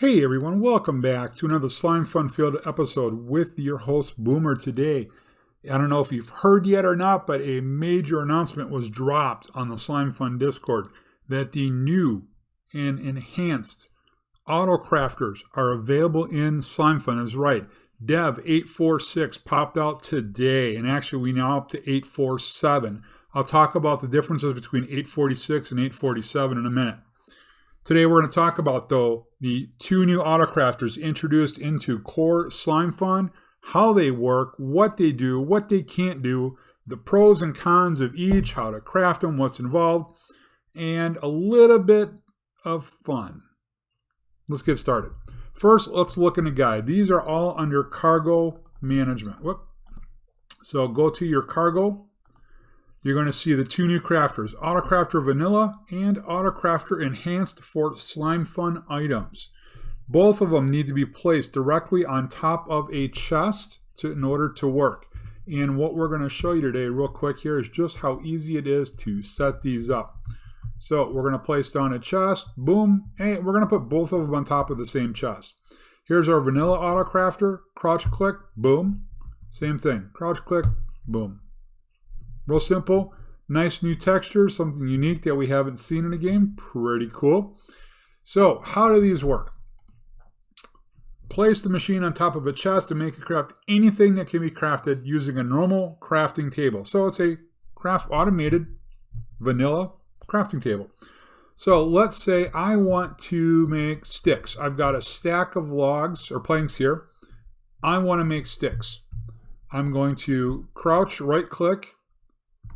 Hey everyone, welcome back to another Slimefun Field episode with your host Boomer today. I don't know if you've heard yet or not, but a major announcement was dropped on the Slimefun Discord that the new and enhanced Autocrafters are available in Slimefun. Is right. Dev 846 popped out today, and actually we now up to 847. I'll talk about the differences between 846 and 847 in a minute. Today we're going to talk about, though, the two new Autocrafters introduced into core Slimefun, how they work, what they do, what they can't do, the pros and cons of each, how to craft them, what's involved, and a little bit of fun. Let's get started. First, let's look in the guide. These are all under cargo management. So go to your cargo. You're going to see the two new crafters, Autocrafter Vanilla and Autocrafter Enhanced for Slimefun items. Both of them need to be placed directly on top of a chest in order to work. And what we're going to show you today real quick here is just how easy it is to set these up. So we're going to place down a chest, boom, and we're going to put both of them on top of the same chest. Here's our Vanilla Autocrafter, crouch click, boom, same thing, crouch click, boom. Real simple, nice new texture, something unique that we haven't seen in a game. Pretty cool. So how do these work? Place the machine on top of a chest and make it craft anything that can be crafted using a normal crafting table. So it's a automated vanilla crafting table. So let's say I want to make sticks. I've got a stack of logs or planks here. I want to make sticks. I'm going to crouch, right click,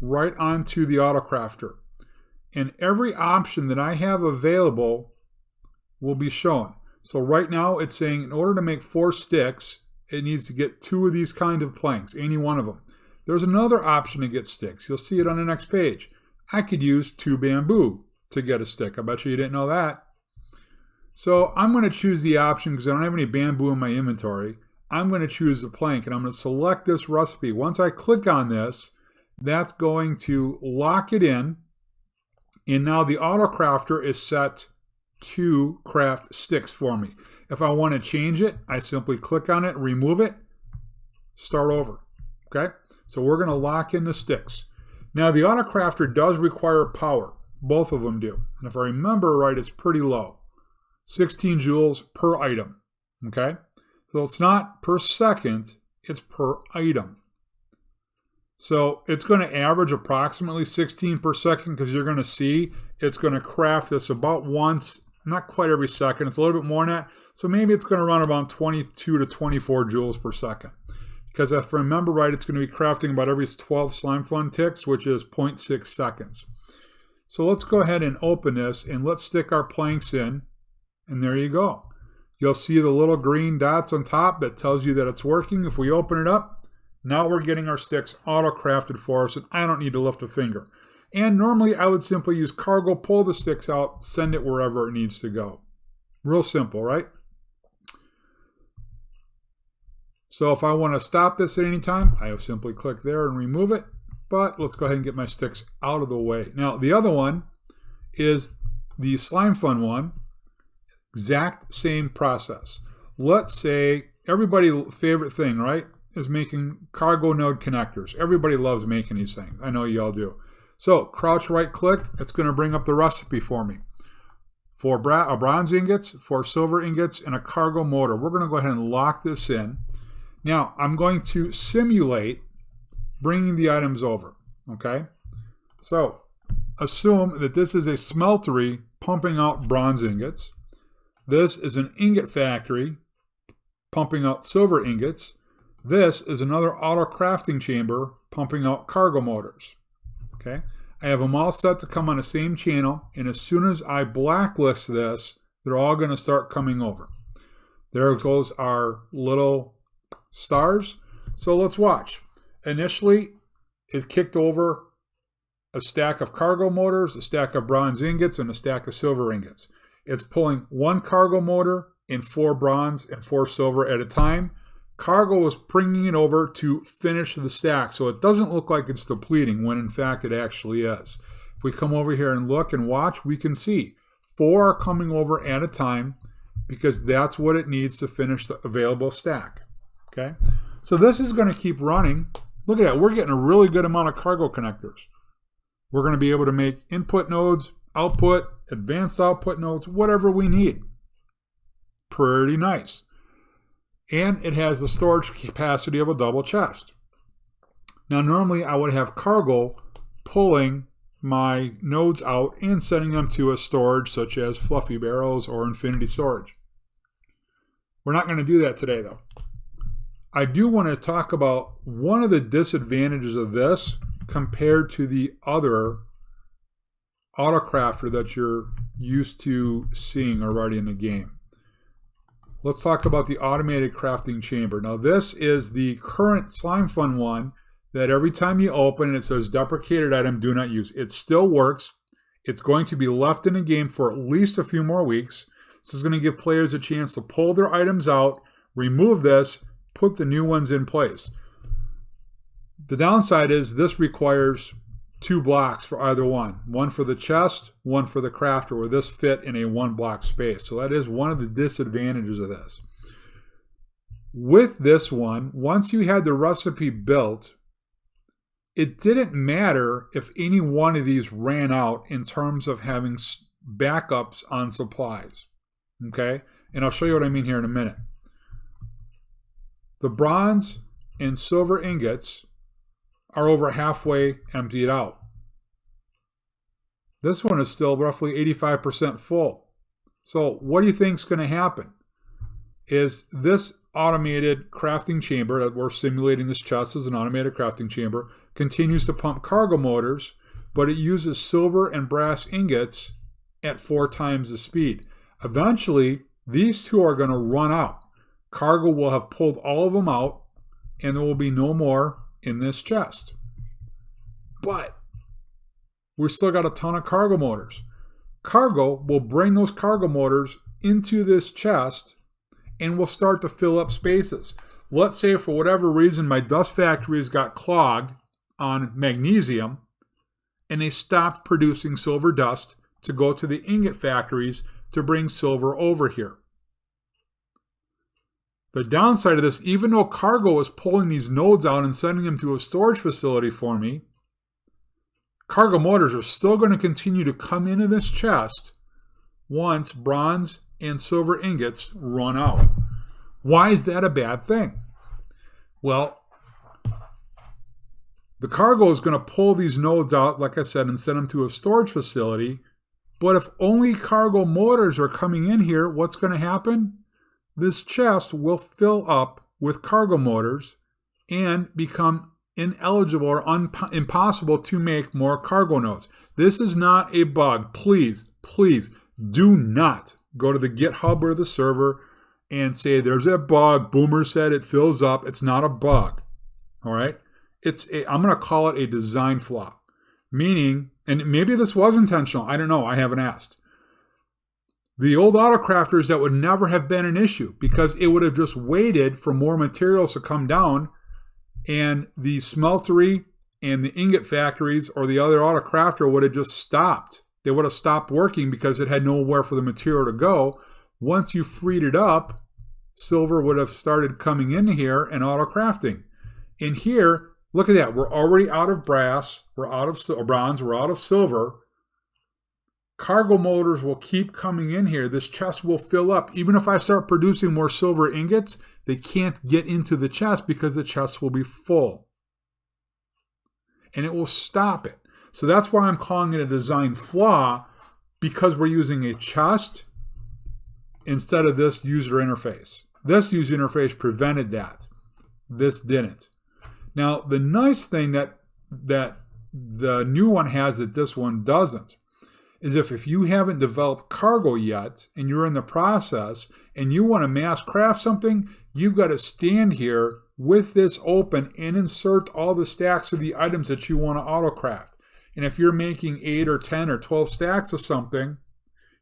right onto the Autocrafter. And every option that I have available will be shown. So right now it's saying in order to make 4 sticks, it needs to get 2 of these kind of planks, any one of them. There's another option to get sticks. You'll see it on the next page. I could use 2 bamboo to get a stick. I bet you didn't know that. So I'm going to choose the option because I don't have any bamboo in my inventory. I'm going to choose the plank and I'm going to select this recipe. Once I click on this, that's going to lock it in, and now the Autocrafter is set to craft sticks for me. If I want to change it, I simply click on it, remove it, start over. Okay, so we're going to lock in the sticks. Now the Autocrafter does require power. Both of them do. And if I remember right, it's pretty low. 16 joules per item. Okay, so it's not per second, it's per item. So it's going to average approximately 16 per second because you're going to see it's going to craft this about once, not quite every second. It's a little bit more than that. So maybe it's going to run about 22 to 24 joules per second. Because if I remember right, it's going to be crafting about every 12 Slimefun ticks, which is 0.6 seconds. So let's go ahead and open this and let's stick our planks in. And there you go. You'll see the little green dots on top that tells you that it's working. If we open it up, now we're getting our sticks auto-crafted for us, and I don't need to lift a finger. And normally I would simply use cargo, pull the sticks out, send it wherever it needs to go. Real simple, right? So if I want to stop this at any time, I will simply click there and remove it. But let's go ahead and get my sticks out of the way. Now the other one is the Slimefun one. Exact same process. Let's say everybody's favorite thing, right, is making cargo node connectors. Everybody loves making these things. I know you all do. So crouch right click, it's going to bring up the recipe for me. 4 bronze ingots, 4 silver ingots, and a cargo motor. We're going to go ahead and lock this in. Now I'm going to simulate bringing the items over. Okay, so assume that this is a smeltery pumping out bronze ingots. This is an ingot factory pumping out silver ingots. This is another auto crafting chamber pumping out cargo motors. Okay, I have them all set to come on the same channel, and as soon as I blacklist this, they're all going to start coming over. There goes our little stars. So let's watch. Initially, it kicked over a stack of cargo motors, a stack of bronze ingots, and a stack of silver ingots. It's pulling 1 cargo motor and 4 bronze and 4 silver at a time. Cargo is bringing it over to finish the stack, so it doesn't look like it's depleting when in fact it actually is. If we come over here and look and watch, we can see 4 are coming over at a time. because that's what it needs to finish the available stack. Okay, so this is going to keep running. Look at that. We're getting a really good amount of cargo connectors. We're going to be able to make input nodes, output, advanced output nodes, whatever we need. Pretty nice. And it has the storage capacity of a double chest. Now, normally I would have cargo pulling my nodes out and sending them to a storage such as Fluffy Barrels or Infinity Storage. We're not going to do that today, though. I do want to talk about one of the disadvantages of this compared to the other Autocrafter that you're used to seeing already in the game. Let's talk about the automated crafting chamber. Now, this is the current Slimefun one that every time you open it says deprecated item, do not use. It still works. It's going to be left in the game for at least a few more weeks. This is going to give players a chance to pull their items out, remove this, put the new ones in place. The downside is this requires 2 blocks for either one. One for the chest, one for the crafter, where this fit in a 1 block space. So that is one of the disadvantages of this. With this one, once you had the recipe built, it didn't matter if any one of these ran out in terms of having backups on supplies. Okay? And I'll show you what I mean here in a minute. The bronze and silver ingots are over halfway emptied out. This one is still roughly 85% full. So what do you think is going to happen? Is this automated crafting chamber that we're simulating, this chest as an automated crafting chamber, continues to pump cargo motors, but it uses silver and brass ingots at 4 times the speed. Eventually, these two are going to run out. Cargo will have pulled all of them out, and there will be no more in this chest. But we've still got a ton of cargo motors. Cargo will bring those cargo motors into this chest and will start to fill up spaces. Let's say for whatever reason my dust factories got clogged on magnesium and they stopped producing silver dust to go to the ingot factories to bring silver over here. The downside of this, even though cargo is pulling these nodes out and sending them to a storage facility for me, cargo motors are still going to continue to come into this chest once bronze and silver ingots run out. Why is that a bad thing? Well, the cargo is going to pull these nodes out, like I said, and send them to a storage facility. But if only cargo motors are coming in here, what's going to happen? This chest will fill up with cargo motors and become ineligible or impossible to make more cargo nodes. This is not a bug. Please, please do not go to the GitHub or the server and say there's a bug. Boomer said it fills up. It's not a bug. All right? I'm going to call it a design flaw. Meaning, and maybe this was intentional. I don't know. I haven't asked. The old Autocrafters, that would never have been an issue because it would have just waited for more materials to come down, and the smeltery and the ingot factories or the other Autocrafter would have just stopped. They would have stopped working because it had nowhere for the material to go. Once you freed it up, silver would have started coming in here and Autocrafting. In here, look at that. We're already out of brass. We're out of bronze. We're out of silver. Cargo motors will keep coming in here. This chest will fill up. Even if I start producing more silver ingots, they can't get into the chest because the chest will be full. And it will stop it. So that's why I'm calling it a design flaw, because we're using a chest instead of this user interface. This user interface prevented that. This didn't. Now, the nice thing that the new one has that this one doesn't is if you haven't developed cargo yet and you're in the process and you want to mass craft something, you've got to stand here with this open and insert all the stacks of the items that you want to autocraft. And if you're making 8 or 10 or 12 stacks of something,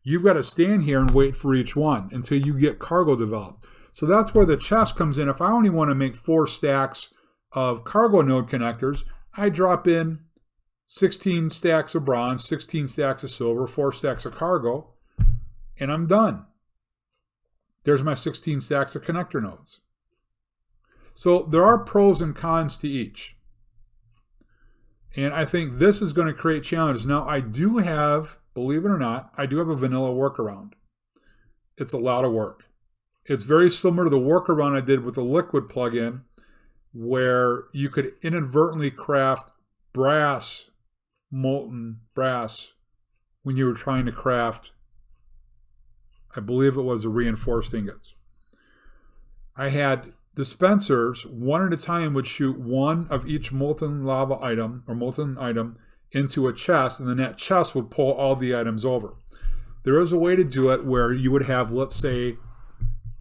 you've got to stand here and wait for each one until you get cargo developed. So that's where the chest comes in. If I only want to make 4 stacks of cargo node connectors, I drop in 16 stacks of bronze, 16 stacks of silver, 4 stacks of cargo, and I'm done. There's my 16 stacks of connector nodes. So there are pros and cons to each. And I think this is going to create challenges. Now, I do have, believe it or not, I do have a vanilla workaround. It's a lot of work. It's very similar to the workaround I did with the liquid plugin, where you could inadvertently craft brass, molten brass, when you were trying to craft, I believe it was the reinforced ingots. I had dispensers, one at a time, would shoot one of each molten lava item or molten item into a chest, and then that chest would pull all the items over. There is a way to do it where you would have, let's say,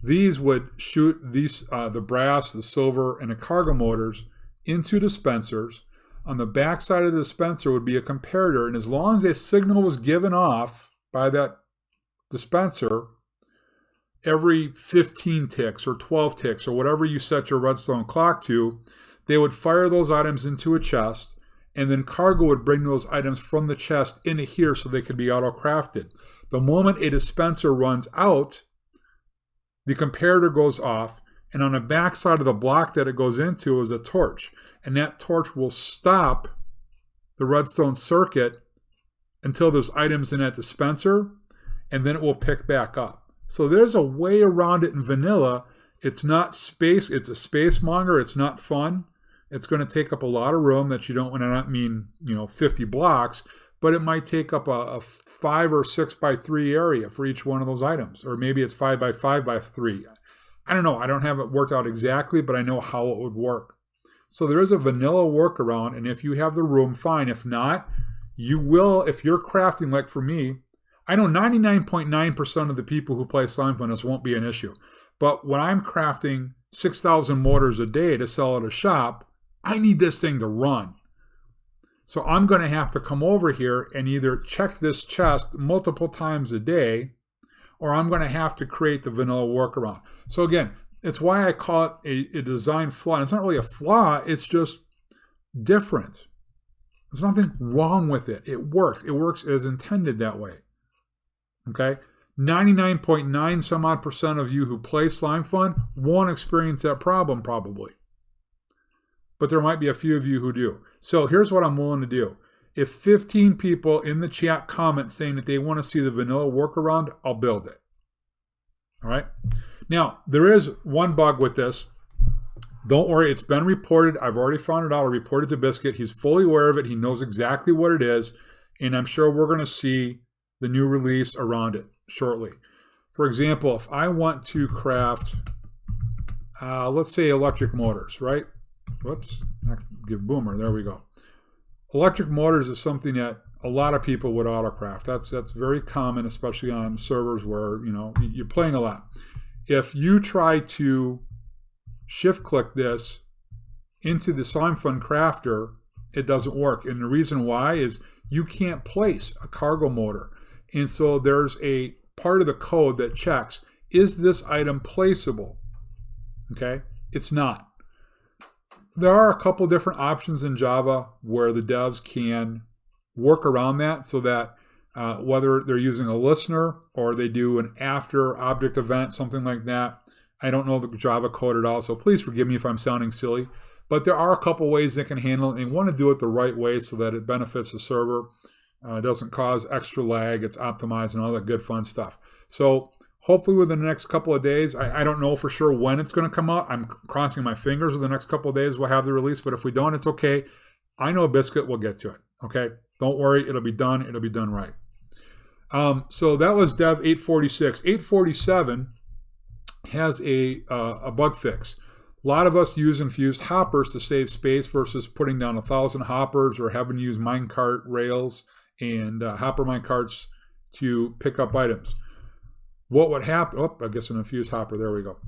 these would shoot these the brass, the silver, and the cargo motors into dispensers. On the back side of the dispenser would be a comparator, and as long as a signal was given off by that dispenser, every 15 ticks or 12 ticks or whatever you set your redstone clock to, they would fire those items into a chest, and then cargo would bring those items from the chest into here so they could be auto-crafted. The moment a dispenser runs out, the comparator goes off, and on the back side of the block that it goes into is a torch, and that torch will stop the redstone circuit until there's items in that dispenser, and then it will pick back up. So there's a way around it in vanilla. It's not space, it's a space monger, it's not fun. It's going to take up a lot of room that you don't, and I don't mean 50 blocks, but it might take up a 5 or 6 by 3 area for each one of those items, or maybe it's 5 by 5 by 3. I don't know, I don't have it worked out exactly, but I know how it would work. So there is a vanilla workaround, and if you have the room, fine. If not, you will, if you're crafting like for me, I know 99.9% of the people who play Slimefun, this won't be an issue. But when I'm crafting 6,000 mortars a day to sell at a shop, I need this thing to run. So I'm going to have to come over here and either check this chest multiple times a day, or I'm going to have to create the vanilla workaround. So again, it's why I call it a design flaw. And it's not really a flaw, it's just different. There's nothing wrong with it. It works. It works as intended that way. Okay? 99.9 some odd percent of you who play Slimefun won't experience that problem probably. But there might be a few of you who do. So here's what I'm willing to do. If 15 people in the chat comment saying that they want to see the vanilla workaround, I'll build it. All right? Now, there is one bug with this. Don't worry, it's been reported. I've already found it out. I reported to Biscuit. He's fully aware of it. He knows exactly what it is. And I'm sure we're going to see the new release around it shortly. For example, if I want to craft, let's say electric motors, right? Whoops, not give boomer, there we go. Electric motors is something that a lot of people would autocraft. That's very common, especially on servers where you're playing a lot. If you try to shift click this into the Slimefun crafter, it doesn't work. And the reason why is you can't place a cargo motor. And so there's a part of the code that checks, is this item placeable? Okay, it's not. There are a couple different options in Java where the devs can work around that so that whether they're using a listener or they do an after object event, something like that. I don't know the Java code at all, so please forgive me if I'm sounding silly. But there are a couple ways they can handle it. They want to do it the right way so that it benefits the server. It doesn't cause extra lag. It's optimized and all that good fun stuff. So hopefully within the next couple of days, I don't know for sure when it's going to come out. I'm crossing my fingers with the next couple of days we'll have the release. But if we don't, it's okay. I know Biscuit will get to it. Okay? Don't worry. It'll be done. It'll be done right. So that was Dev 846. 847 has a bug fix. A lot of us use infused hoppers to save space versus putting down 1,000 hoppers or having to use minecart rails and hopper minecarts to pick up items. What would happen? Oh, I guess an infused hopper. There we go.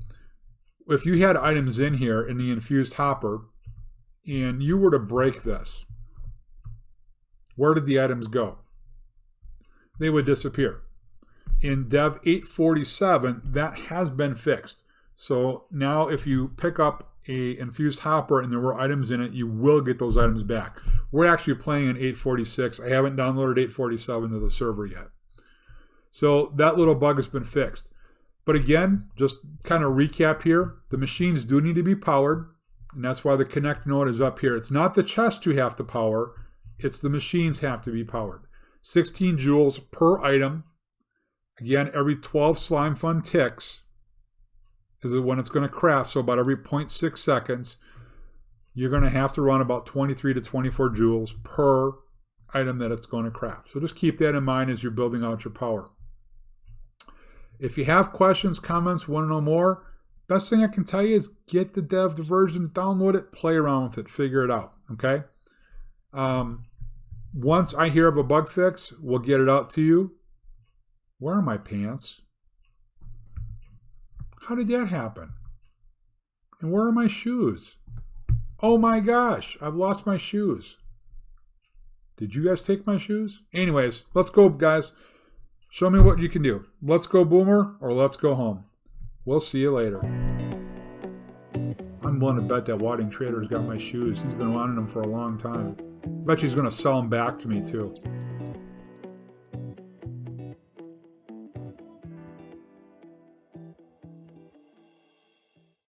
If you had items in here in the infused hopper and you were to break this, where did the items go? They would disappear. In Dev 847, that has been fixed. So now if you pick up a infused hopper and there were items in it, you will get those items back. We're actually playing in 846. I haven't downloaded 847 to the server yet. So that little bug has been fixed. But again, just kind of recap here, the machines do need to be powered, and that's why the connect node is up here. It's not the chest you have to power, it's the machines have to be powered. 16 joules per item. Again, every 12 Slimefun ticks is when it's going to craft, so about every 0.6 seconds, you're going to have to run about 23 to 24 joules per item that it's going to craft. So just keep that in mind as you're building out your power. If you have questions, comments, want to know more, best thing I can tell you is get the dev version, download it, play around with it, figure it out, okay? Once I hear of a bug fix, we'll get it out to you. Where are my pants? How did that happen? And where are my shoes? Oh my gosh, I've lost my shoes. Did you guys take my shoes? Anyways, let's go, guys. Show me what you can do. Let's go, Boomer, or let's go home. We'll see you later. I'm willing to bet that Wadding Trader's got my shoes. He's been wanting them for a long time. I bet you he's going to sell them back to me, too.